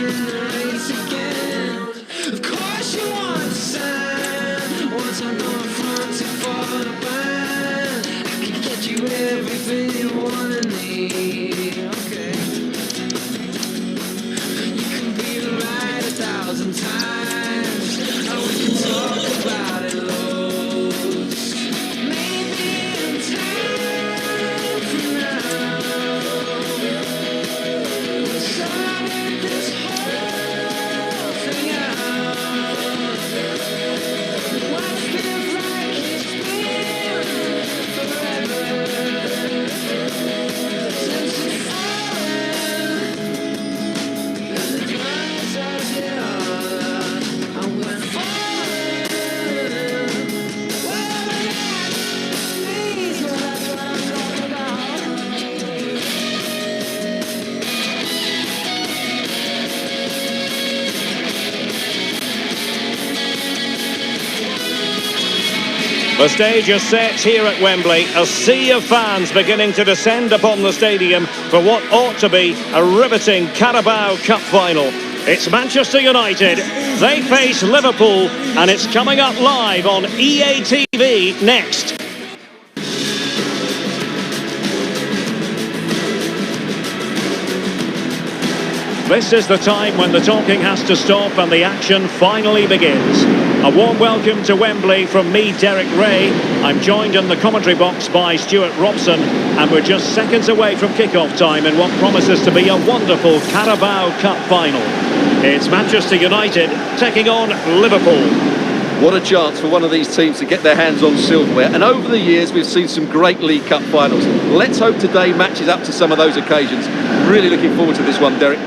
in the race again. Of course you want to sign. Once I know I'm fronting for the band, I can get you everything you want and need. Okay. You can be right 1,000 times. Oh, we can talk about it loads. Maybe in time from now, we'll sort this whole thing out. What feels like it's been forever since it's fallen. And the clouds are get all up. I went falling. Well, these are what I'm talking about. The stage is set here at Wembley, a sea of fans beginning to descend upon the stadium for what ought to be a riveting Carabao Cup final. It's Manchester United, they face Liverpool, and it's coming up live on EA TV next. This is the time when the talking has to stop and the action finally begins. A warm welcome to Wembley from me, Derek Ray. I'm joined in the commentary box by Stuart Robson, and we're just seconds away from kick-off time in what promises to be a wonderful Carabao Cup final. It's Manchester United taking on Liverpool. What a chance for one of these teams to get their hands on silverware. And over the years, we've seen some great League Cup finals. Let's hope today matches up to some of those occasions. Really looking forward to this one, Derek.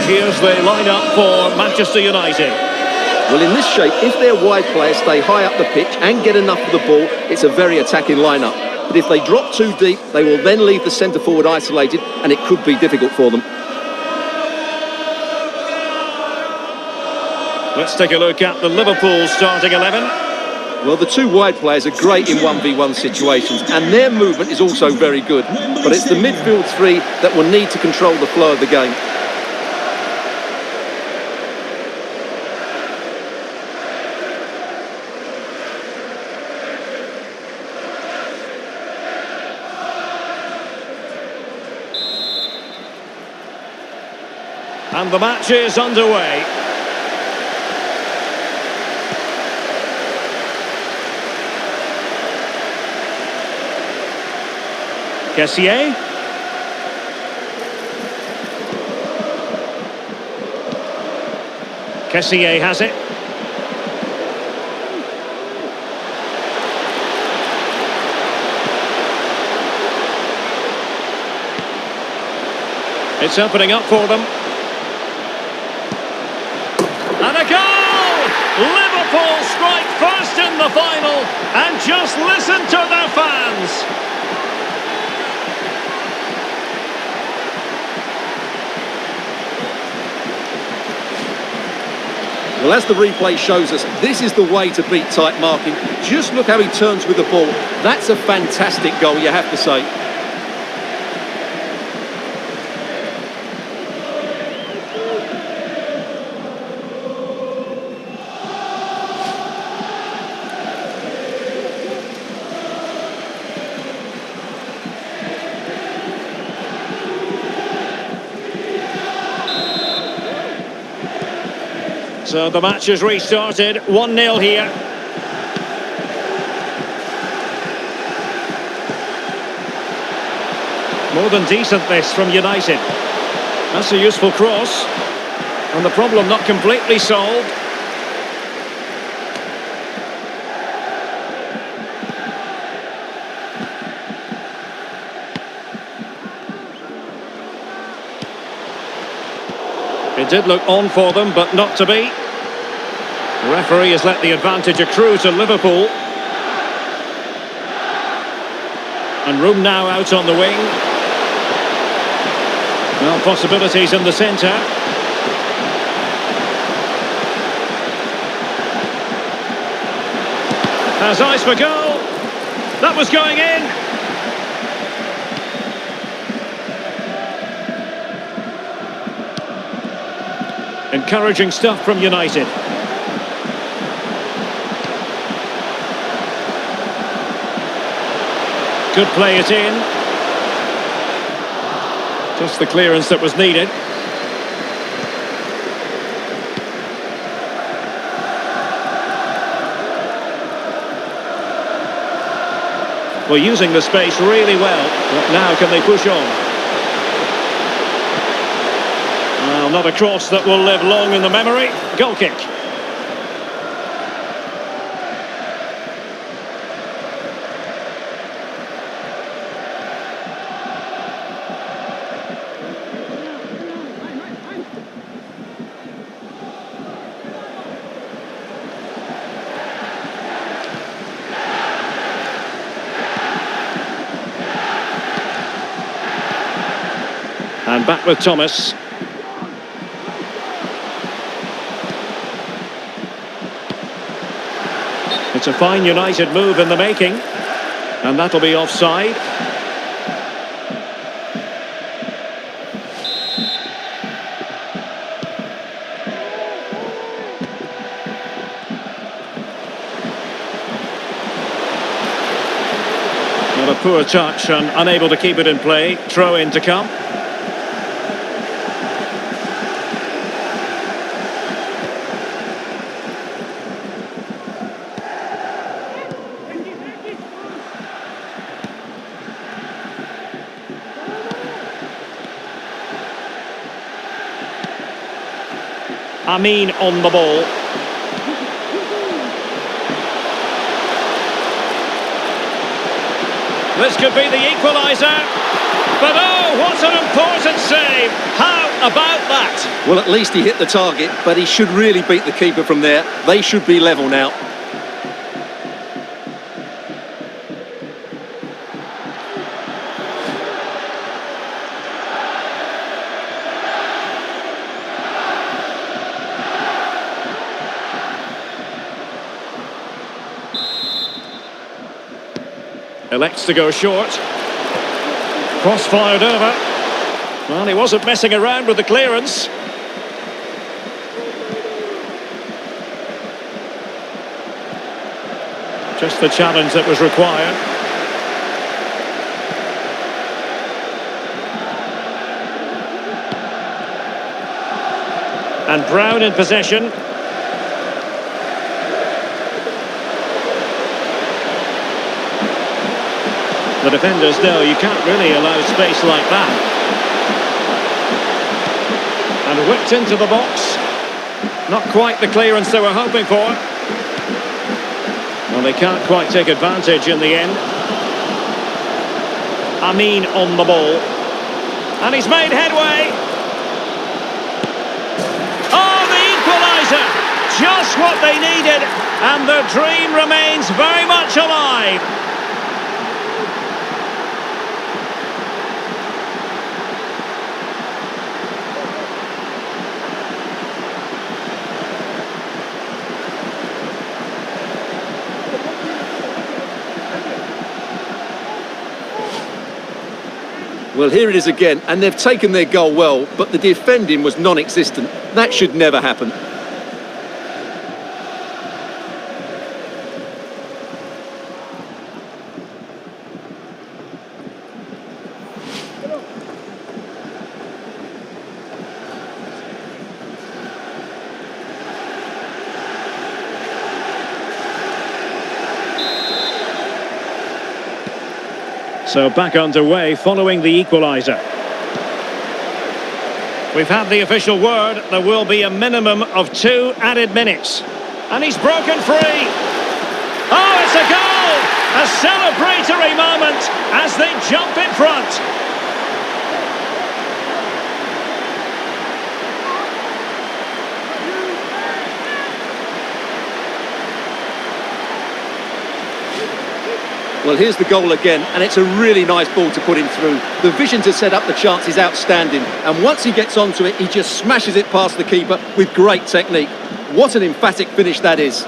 Here's the lineup for Manchester United. Well, in this shape, if their wide players stay high up the pitch and get enough of the ball, it's a very attacking lineup. But if they drop too deep, they will then leave the centre-forward isolated, and it could be difficult for them. Let's take a look at the Liverpool starting 11. Well, the two wide players are great in 1v1 situations, and their movement is also very good. But it's the midfield three that will need to control the flow of the game. And the match is underway. Kessié. Kessié has it. It's opening up for them. And a goal! Liverpool strike first in the final, and just listen to their fans. Well, as the replay shows us, this is the way to beat tight marking. Just look how he turns with the ball. That's a fantastic goal, you have to say. So the match is restarted, 1-0 here. More than decent this from United. That's a useful cross. And the problem not completely solved. It did look on for them, but not to be. The referee has let the advantage accrue to Liverpool. And room now out on the wing. Well, possibilities in the centre. Has eyes for goal. That was going in. Encouraging stuff from United. Could play it in. Just the clearance that was needed. Well, using the space really well. But now can they push on? Well, not a cross that will live long in the memory. Goal kick. And back with Thomas. It's a fine United move in the making. And that'll be offside. Not a poor touch and unable to keep it in play. Throw in to come. On the ball. This could be the equaliser. But oh, what an important save. How about that? Well, at least he hit the target, but he should really beat the keeper from there. They should be level now. Elects to go short. Cross fired over. Well, he wasn't messing around with the clearance. Just the challenge that was required. And Brown in possession. The defenders know you can't really allow space like that. And whipped into the box. Not quite the clearance they were hoping for. Well, they can't quite take advantage in the end. On the ball. And he's made headway. Oh, the equaliser! Just what they needed. And the dream remains very much alive. Well, here it is again, and they've taken their goal well, but the defending was non-existent. That should never happen. So back underway following the equaliser. We've had the official word. There will be a minimum of 2 added minutes. And he's broken free. Oh, it's a goal! A celebratory moment as they jump in front. Well, here's the goal again, and it's a really nice ball to put him through. The vision to set up the chance is outstanding, and once he gets onto it, he just smashes it past the keeper with great technique. What an emphatic finish that is.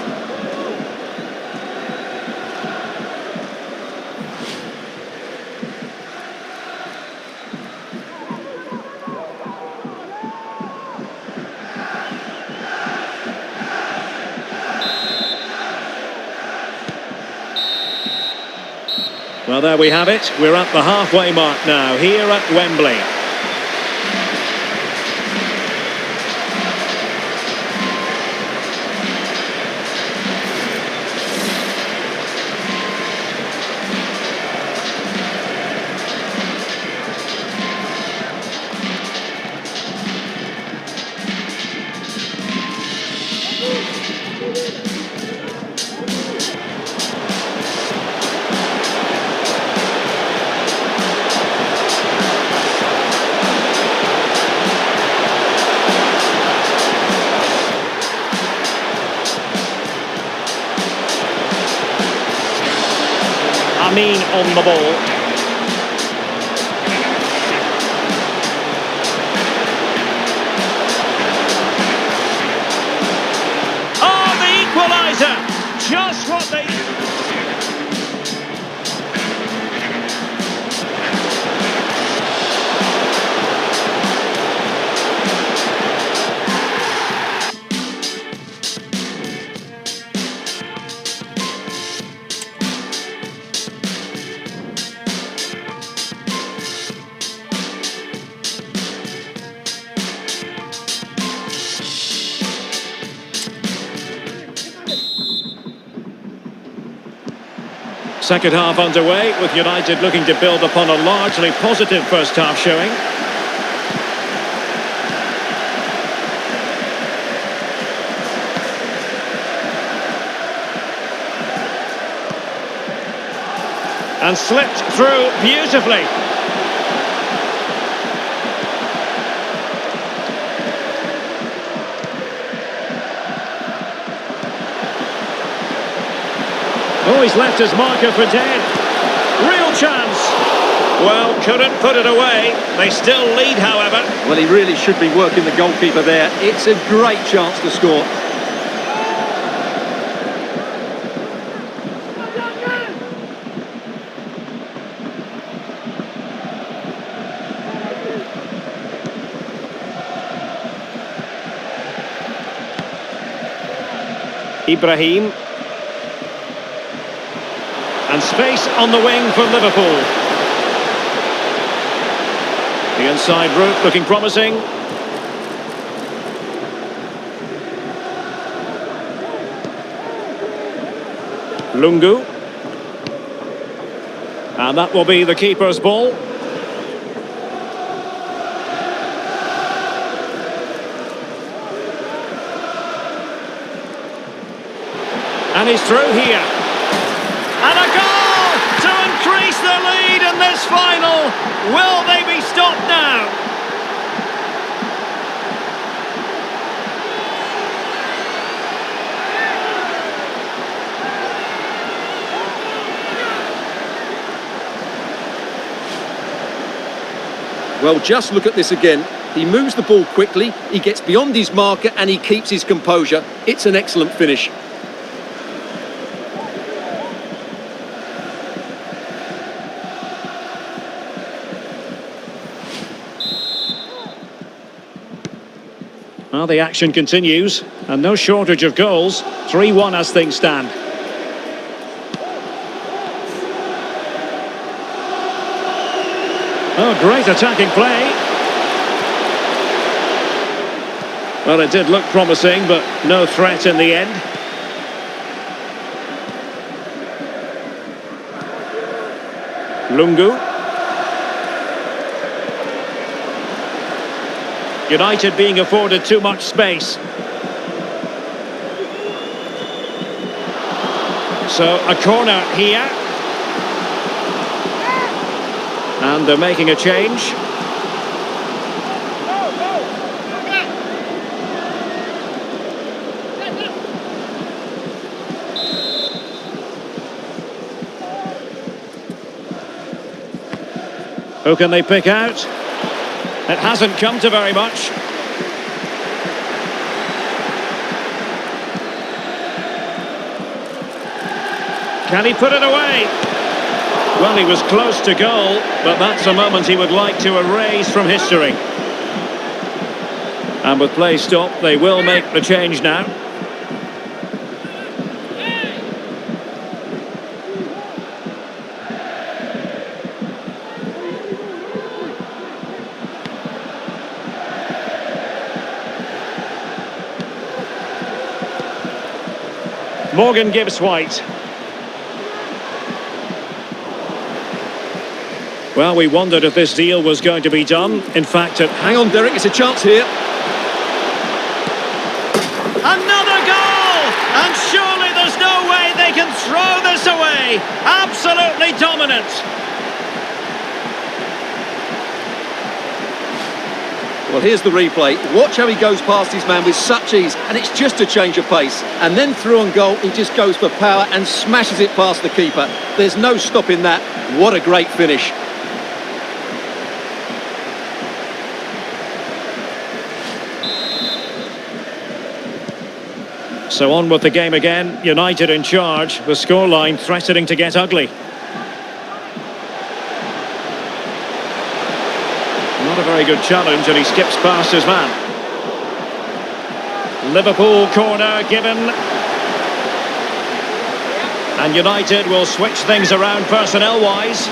Well, there we have it. We're at the halfway mark now, here at Wembley. On the ball. Oh, the equaliser! Just what they... Second half underway, with United looking to build upon a largely positive first half showing. And slipped through beautifully. Oh, he's left his marker for dead. Real chance. Well, couldn't put it away. They still lead, however. Well, he really should be working the goalkeeper there. It's a great chance to score. Ibrahim. And space on the wing for Liverpool. The inside route looking promising. Lungu. And that will be the keeper's ball. And he's through here. And a goal to increase the lead in this final. Will they be stopped now? Well, just look at this again. He moves the ball quickly, he gets beyond his marker and he keeps his composure. It's an excellent finish. Well, the action continues, and no shortage of goals. 3-1 as things stand. Oh, great attacking play. Well, it did look promising, but no threat in the end. Lungu. United being afforded too much space. So a corner here. And they're making a change. Who can they pick out? It hasn't come to very much. Can he put it away? Well, he was close to goal, but that's a moment he would like to erase from history. And with play stopped, they will make the change now. Morgan gives White. Well, we wondered if this deal was going to be done. In fact, hang on, Derek, it's a chance here. Another goal! And surely there's no way they can throw this away. Absolutely dominant. Well, here's the replay. Watch how he goes past his man with such ease, and it's just a change of pace. And then through on goal, he just goes for power and smashes it past the keeper. There's no stopping that. What a great finish. So on with the game again. United in charge. The scoreline threatening to get ugly. Not a very good challenge, and he skips past his man. Liverpool corner given. And United will switch things around personnel-wise.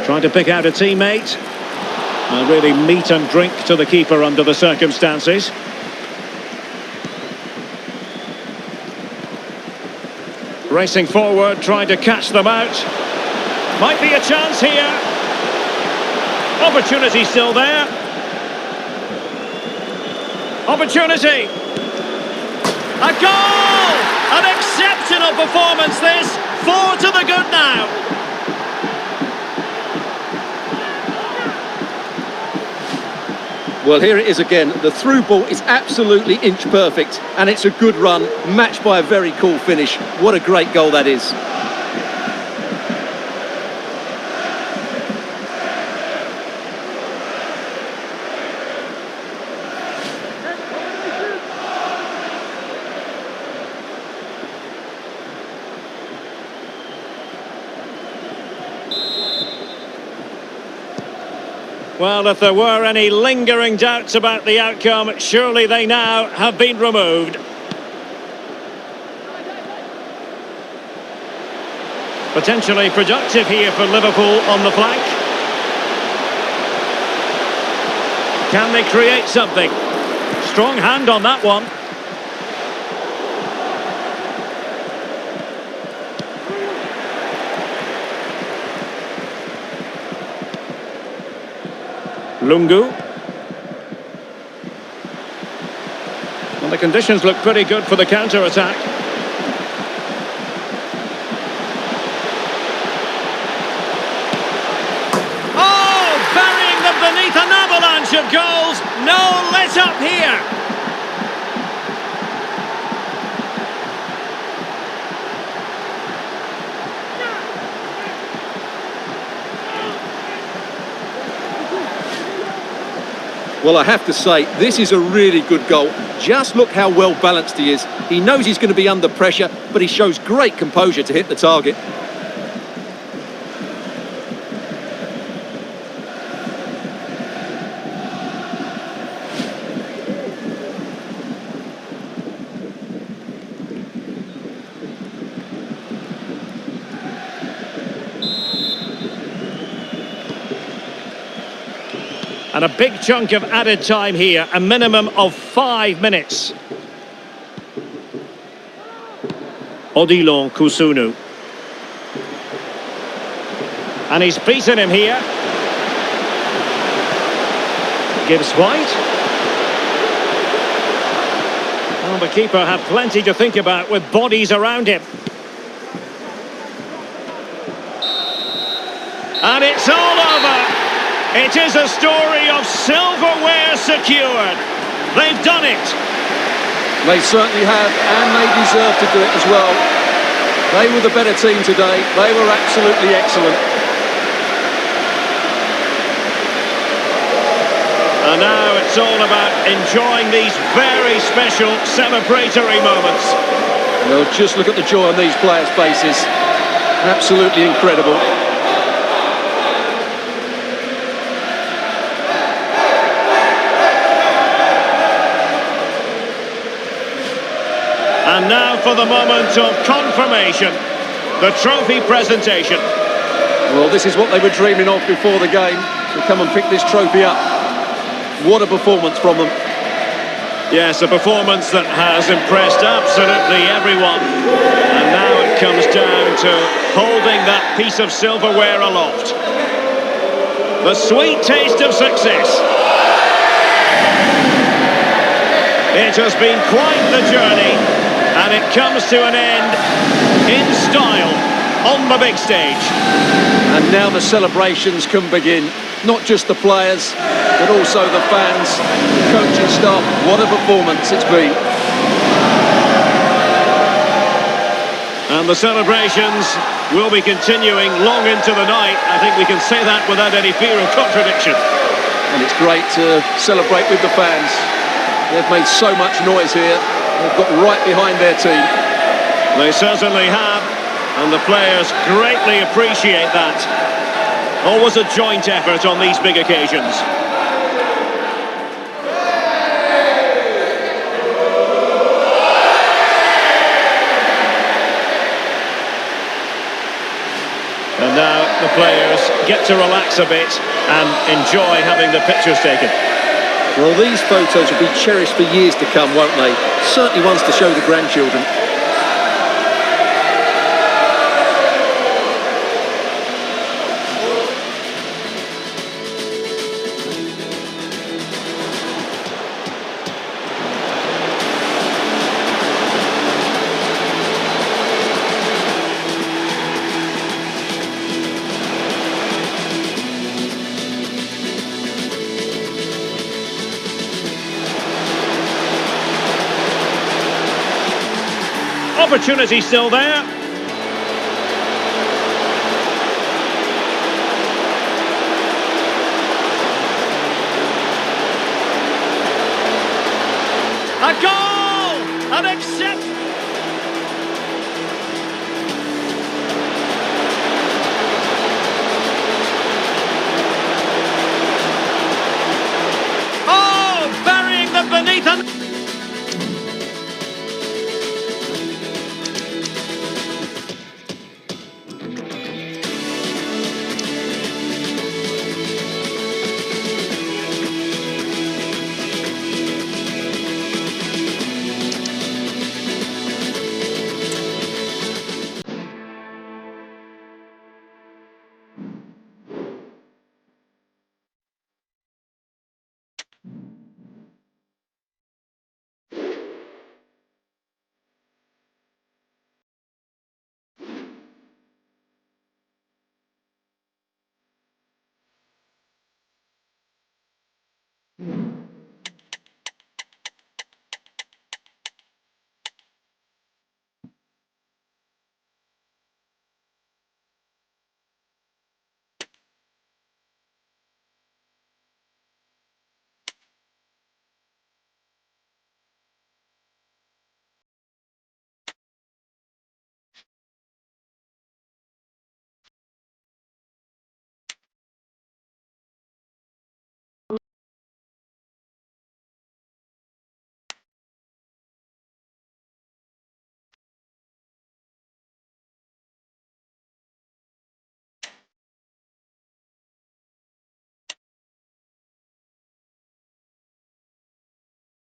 Trying to pick out a teammate. Really meat and drink to the keeper under the circumstances. Racing forward, trying to catch them out. Might be a chance here. Opportunity still there. Opportunity. A goal! An exceptional performance this. 4 to the good now. Well, here it is again. The through ball is absolutely inch perfect, and it's a good run, matched by a very cool finish. What a great goal that is. Well, if there were any lingering doubts about the outcome, surely they now have been removed. Potentially productive here for Liverpool on the flank. Can they create something? Strong hand on that one. Lungu. Well, the conditions look pretty good for the counter-attack. Oh, burying them beneath an avalanche of goals. No let-up here. Well, I have to say, this is a really good goal. Just look how well balanced he is. He knows he's going to be under pressure, but he shows great composure to hit the target. And a big chunk of added time here, a minimum of 5 minutes. Odilon Kusunu. And he's beaten him here. Gibbs White. Well, the keeper had plenty to think about with bodies around him. And it's all over. It is a story of silverware secured. They've done it. They certainly have, and they deserve to do it as well. They were the better team today. They were absolutely excellent. And now it's all about enjoying these very special celebratory moments. Well, just look at the joy on these players' faces. Absolutely incredible. And now for the moment of confirmation, the trophy presentation. Well, this is what they were dreaming of before the game, to come and pick this trophy up. What a performance from them. Yes, a performance that has impressed absolutely everyone. And now it comes down to holding that piece of silverware aloft. The sweet taste of success. It has been quite the journey, and it comes to an end in style on the big stage. And now the celebrations can begin. Not just the players, but also the fans, the coaching staff. What a performance it's been. And the celebrations will be continuing long into the night. I think we can say that without any fear of contradiction. And it's great to celebrate with the fans. They've made so much noise here. They've got right behind their team. They certainly have, and the players greatly appreciate that. Always a joint effort on these big occasions. And now the players get to relax a bit and enjoy having the pictures taken. Well, these photos will be cherished for years to come, won't they? Certainly ones to show the grandchildren. Opportunity still there.